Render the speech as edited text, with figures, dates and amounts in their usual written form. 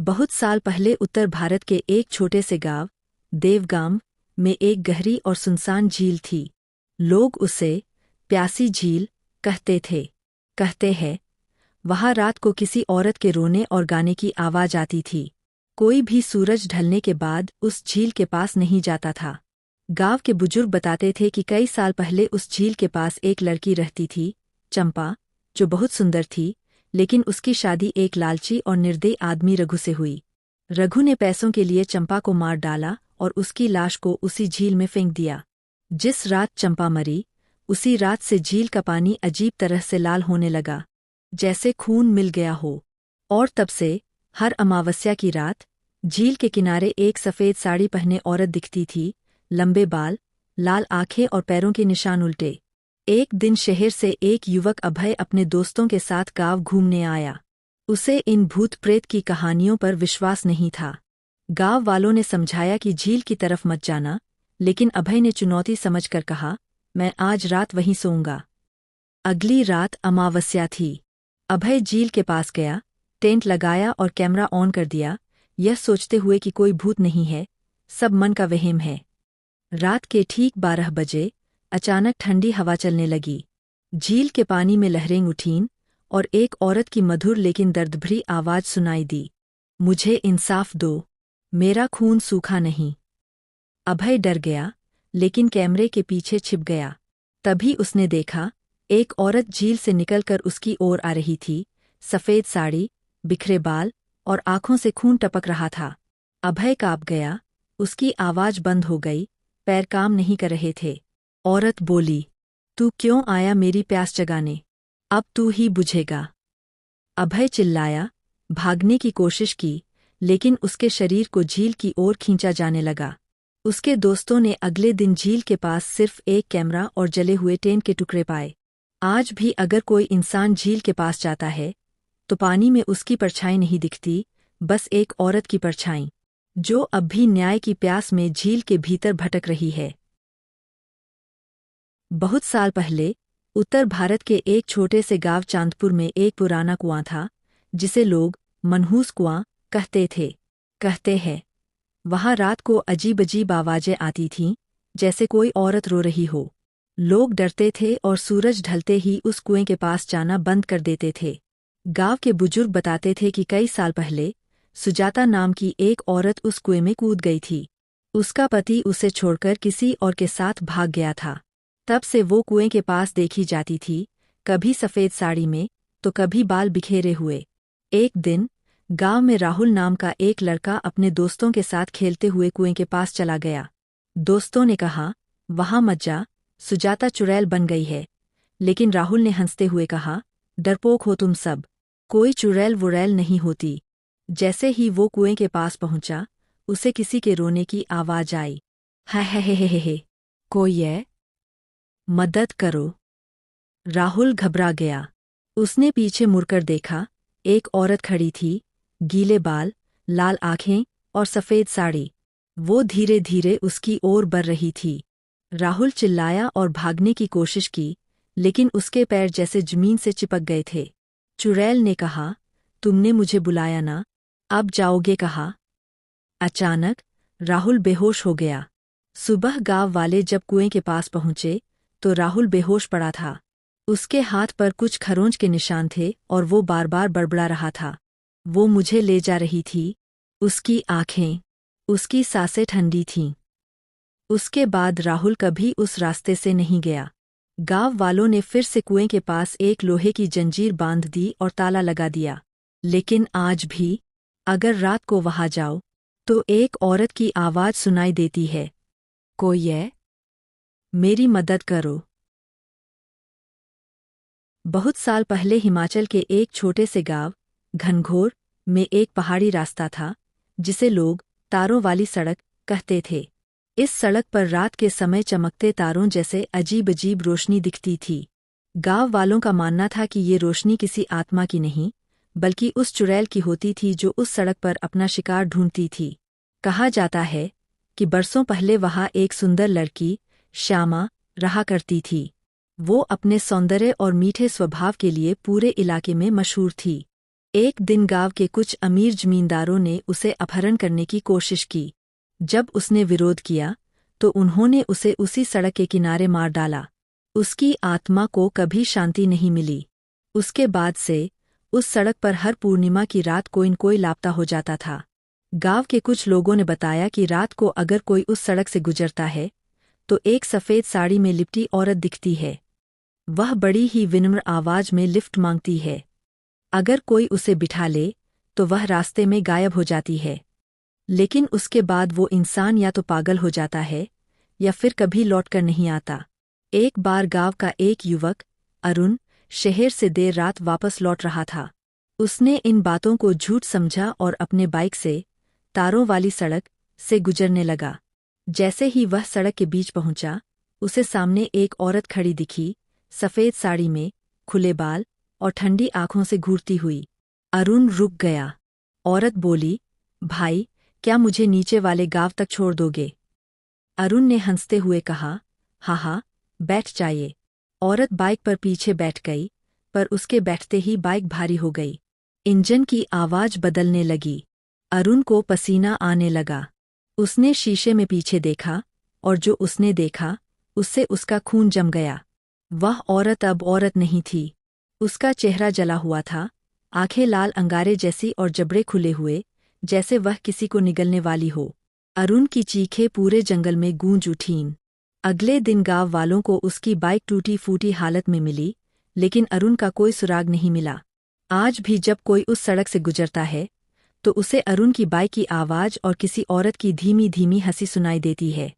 बहुत साल पहले उत्तर भारत के एक छोटे से गांव देवगाम में एक गहरी और सुनसान झील थी। लोग उसे प्यासी झील कहते हैं। वहाँ रात को किसी औरत के रोने और गाने की आवाज आती थी। कोई भी सूरज ढलने के बाद उस झील के पास नहीं जाता था। गांव के बुजुर्ग बताते थे कि कई साल पहले उस झील के पास एक लड़की रहती थी, चंपा, जो बहुत सुंदर थी, लेकिन उसकी शादी एक लालची और निर्दयी आदमी रघु से हुई। रघु ने पैसों के लिए चंपा को मार डाला और उसकी लाश को उसी झील में फेंक दिया। जिस रात चंपा मरी, उसी रात से झील का पानी अजीब तरह से लाल होने लगा, जैसे खून मिल गया हो। और तब से हर अमावस्या की रात झील के किनारे एक सफ़ेद साड़ी पहने औरत दिखती थी, लंबे बाल, लाल आंखें और पैरों के निशान उल्टे। एक दिन शहर से एक युवक अभय अपने दोस्तों के साथ गांव घूमने आया। उसे इन भूत प्रेत की कहानियों पर विश्वास नहीं था। गांव वालों ने समझाया कि झील की तरफ मत जाना, लेकिन अभय ने चुनौती समझकर कहा, मैं आज रात वहीं सोऊंगा। अगली रात अमावस्या थी। अभय झील के पास गया, टेंट लगाया और कैमरा ऑन कर दिया, यह सोचते हुए कि कोई भूत नहीं है, सब मन का वहम है। रात के ठीक 12 बजे अचानक ठंडी हवा चलने लगी। झील के पानी में लहरें उठीं और एक औरत की मधुर लेकिन दर्दभरी आवाज सुनाई दी, मुझे इंसाफ दो, मेरा खून सूखा नहीं। अभय डर गया, लेकिन कैमरे के पीछे छिप गया। तभी उसने देखा, एक औरत झील से निकलकर उसकी ओर आ रही थी, सफ़ेद साड़ी, बिखरे बाल और आंखों से खून टपक रहा था। अभय काँप गया, उसकी आवाज बंद हो गई, पैर काम नहीं कर रहे थे। औरत बोली, तू क्यों आया मेरी प्यास जगाने? अब तू ही बुझेगा। अभय चिल्लाया, भागने की कोशिश की, लेकिन उसके शरीर को झील की ओर खींचा जाने लगा। उसके दोस्तों ने अगले दिन झील के पास सिर्फ एक कैमरा और जले हुए टेंट के टुकड़े पाए। आज भी अगर कोई इंसान झील के पास जाता है, तो पानी में उसकी परछाई नहीं दिखती, बस एक औरत की परछाई, जो अब भी न्याय की प्यास में झील के भीतर भटक रही है। बहुत साल पहले उत्तर भारत के एक छोटे से गांव चांदपुर में एक पुराना कुआं था, जिसे लोग मनहूस कुआं कहते हैं। वहां रात को अजीब अजीब आवाजें आती थीं, जैसे कोई औरत रो रही हो। लोग डरते थे और सूरज ढलते ही उस कुएं के पास जाना बंद कर देते थे। गांव के बुजुर्ग बताते थे कि कई साल पहले सुजाता नाम की एक औरत उस कुएं में कूद गई थी। उसका पति उसे छोड़कर किसी और के साथ भाग गया था। तब से वो कुएं के पास देखी जाती थी, कभी सफ़ेद साड़ी में, तो कभी बाल बिखेरे हुए। एक दिन गांव में राहुल नाम का एक लड़का अपने दोस्तों के साथ खेलते हुए कुएं के पास चला गया। दोस्तों ने कहा, वहां मत जा, सुजाता चुड़ैल बन गई है। लेकिन राहुल ने हंसते हुए कहा, डरपोक हो तुम सब, कोई चुड़ैल वुड़ैल नहीं होती। जैसे ही वो कुएं के पास पहुंचा, उसे किसी के रोने की आवाज आई, हे, कोई है? मदद करो। राहुल घबरा गया। उसने पीछे मुड़कर देखा, एक औरत खड़ी थी, गीले बाल, लाल आंखें और सफ़ेद साड़ी। वो धीरे धीरे उसकी ओर बढ़ रही थी। राहुल चिल्लाया और भागने की कोशिश की, लेकिन उसके पैर जैसे जमीन से चिपक गए थे। चुड़ैल ने कहा, तुमने मुझे बुलाया ना, अब जाओगे कहाँ? अचानक राहुल बेहोश हो गया। सुबह गांव वाले जब कुएं के पास पहुंचे, तो राहुल बेहोश पड़ा था। उसके हाथ पर कुछ खरोंच के निशान थे और वो बार बार बड़बड़ा रहा था, वो मुझे ले जा रही थी। उसकी आंखें, उसकी सांसें ठंडी थीं। उसके बाद राहुल कभी उस रास्ते से नहीं गया। गांव वालों ने फिर से कुएं के पास एक लोहे की जंजीर बांध दी और ताला लगा दिया। लेकिन आज भी अगर रात को वहां जाओ, तो एक औरत की आवाज सुनाई देती है, कोई है? मेरी मदद करो। बहुत साल पहले हिमाचल के एक छोटे से गांव घनघोर में एक पहाड़ी रास्ता था, जिसे लोग तारों वाली सड़क कहते थे। इस सड़क पर रात के समय चमकते तारों जैसे अजीब अजीब रोशनी दिखती थी। गांव वालों का मानना था कि ये रोशनी किसी आत्मा की नहीं, बल्कि उस चुड़ैल की होती थी जो उस सड़क पर अपना शिकार ढूंढती थी। कहा जाता है कि बरसों पहले वहां एक सुंदर लड़की, श्यामा, रहा करती थी। वो अपने सौंदर्य और मीठे स्वभाव के लिए पूरे इलाके में मशहूर थी। एक दिन गांव के कुछ अमीर जमींदारों ने उसे अपहरण करने की कोशिश की। जब उसने विरोध किया तो उन्होंने उसे उसी सड़क के किनारे मार डाला। उसकी आत्मा को कभी शांति नहीं मिली। उसके बाद से उस सड़क पर हर पूर्णिमा की रात कोई न कोई लापता हो जाता था। गांव के कुछ लोगों ने बताया कि रात को अगर कोई उस सड़क से गुजरता है तो एक सफ़ेद साड़ी में लिपटी औरत दिखती है। वह बड़ी ही विनम्र आवाज में लिफ्ट मांगती है। अगर कोई उसे बिठा ले तो वह रास्ते में गायब हो जाती है, लेकिन उसके बाद वो इंसान या तो पागल हो जाता है या फिर कभी लौटकर नहीं आता। एक बार गांव का एक युवक अरुण शहर से देर रात वापस लौट रहा था। उसने इन बातों को झूठ समझा और अपने बाइक से तारों वाली सड़क से गुजरने लगा। जैसे ही वह सड़क के बीच पहुंचा, उसे सामने एक औरत खड़ी दिखी, सफ़ेद साड़ी में, खुले बाल और ठंडी आंखों से घूरती हुई। अरुण रुक गया। औरत बोली, भाई, क्या मुझे नीचे वाले गांव तक छोड़ दोगे? अरुण ने हंसते हुए कहा, हाँ हाँ, बैठ जाइए। औरत बाइक पर पीछे बैठ गई, पर उसके बैठते ही बाइक भारी हो गई। इंजन की आवाज बदलने लगी। अरुण को पसीना आने लगा। उसने शीशे में पीछे देखा और जो उसने देखा उससे उसका खून जम गया। वह औरत अब औरत नहीं थी। उसका चेहरा जला हुआ था, आंखें लाल अंगारे जैसी और जबड़े खुले हुए, जैसे वह किसी को निगलने वाली हो। अरुण की चीखें पूरे जंगल में गूंज उठीं। अगले दिन गांव वालों को उसकी बाइक टूटी फूटी हालत में मिली, लेकिन अरुण का कोई सुराग नहीं मिला। आज भी जब कोई उस सड़क से गुजरता है तो उसे अरुण की बाइक की आवाज और किसी औरत की धीमी धीमी हंसी सुनाई देती है।